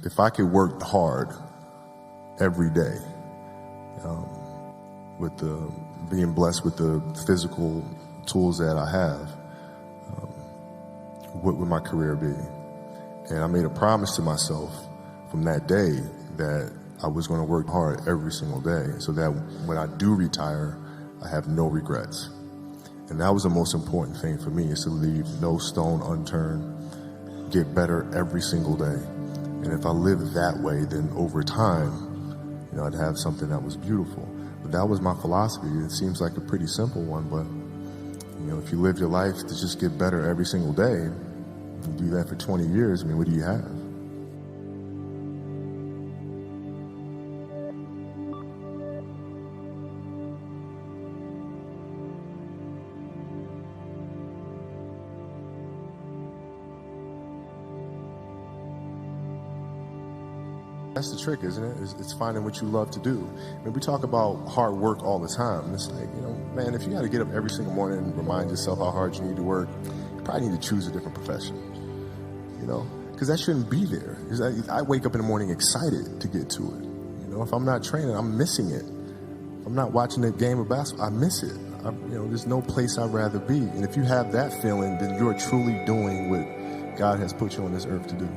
if I could work hard every day, with being blessed with the physical tools that I have, what would my career be? And I made a promise to myself from that day that I was going to work hard every single day so that when I do retire, I have no regrets. And that was the most important thing for me, is to leave no stone unturned, get better every single day. And if I live that way, then over time, I'd have something that was beautiful. But that was my philosophy. It seems like a pretty simple one, but if you live your life to just get better every single day, you do that for 20 years, what do you have? That's the trick, isn't it? It's finding what you love to do. We talk about hard work all the time. It's like, man, if you got to get up every single morning and remind yourself how hard you need to work, you probably need to choose a different profession, because that shouldn't be there. I wake up in the morning excited to get to it. If I'm not training, I'm missing it. If I'm not watching a game of basketball, I miss it. There's no place I'd rather be. And if you have that feeling, then you're truly doing what God has put you on this earth to do.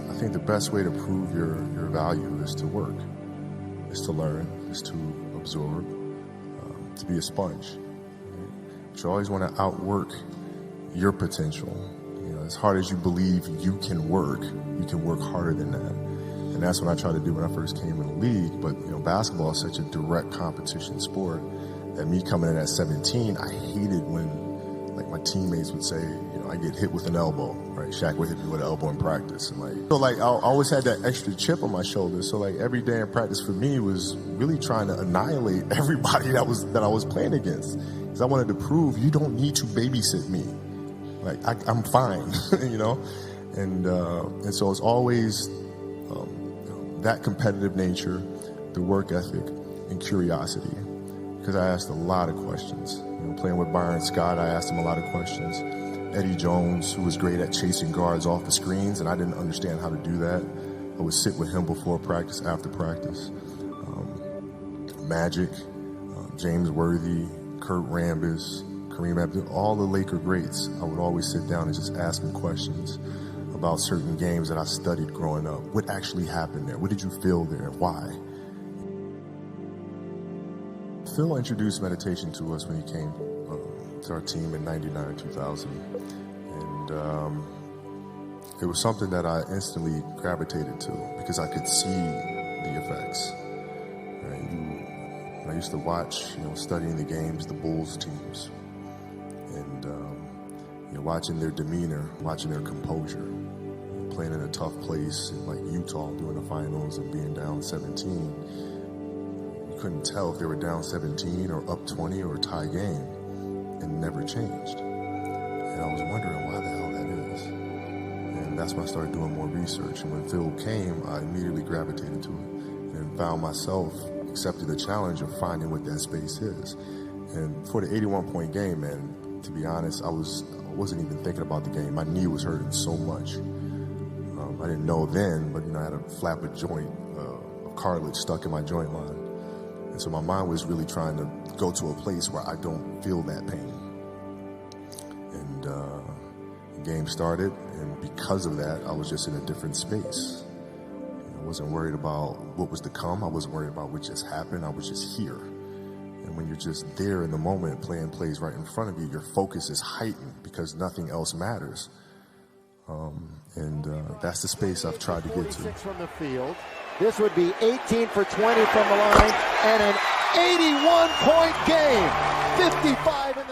I think the best way to prove your value is to work, is to learn, is to absorb, to be a sponge. But you always want to outwork your potential. As hard as you believe you can work harder than that. And that's what I tried to do when I first came in the league. But basketball is such a direct competition sport that me coming in at 17, I hated when my teammates would say, I get hit with an elbow, right? Shaq would hit me with an elbow in practice. And I always had that extra chip on my shoulder. So every day in practice for me was really trying to annihilate everybody that I was playing against. Because I wanted to prove you don't need to babysit me. I'm fine, And so it's always that competitive nature, the work ethic, and curiosity. Because I asked a lot of questions. Playing with Bryant Scott, I asked him a lot of questions. Eddie Jones, who was great at chasing guards off the screens, and I didn't understand how to do that. I would sit with him before practice, after practice. Magic, James Worthy, Kurt Rambis, Kareem Abdul, all the Laker greats. I would always sit down and just ask them questions about certain games that I studied growing up. What actually happened there? What did you feel there? Why? Phil introduced meditation to us when he came to our team in 99, 2000. And it was something that I instantly gravitated to because I could see the effects. Right? I used to watch, studying the games, the Bulls teams, and watching their demeanor, watching their composure, playing in a tough place like Utah during the finals and being down 17. You couldn't tell if they were down 17 or up 20 or a tie game. It never changed. And I was wondering why the hell that is. And that's when I started doing more research. And when Phil came, I immediately gravitated to it and found myself accepting the challenge of finding what that space is. And for the 81-point game, man, to be honest, I wasn't even thinking about the game. My knee was hurting so much. I didn't know then, but I had a flap of joint, of cartilage stuck in my joint line. And so my mind was really trying to go to a place where I don't feel that pain. And the game started, and because of that, I was just in a different space. I wasn't worried about what was to come. I wasn't worried about what just happened. I was just here. And when you're just there in the moment, playing plays right in front of you, your focus is heightened because nothing else matters. That's the space I've tried to get to. From the field. This would be 18 for 20 from the line and an 81-point game. 55 in the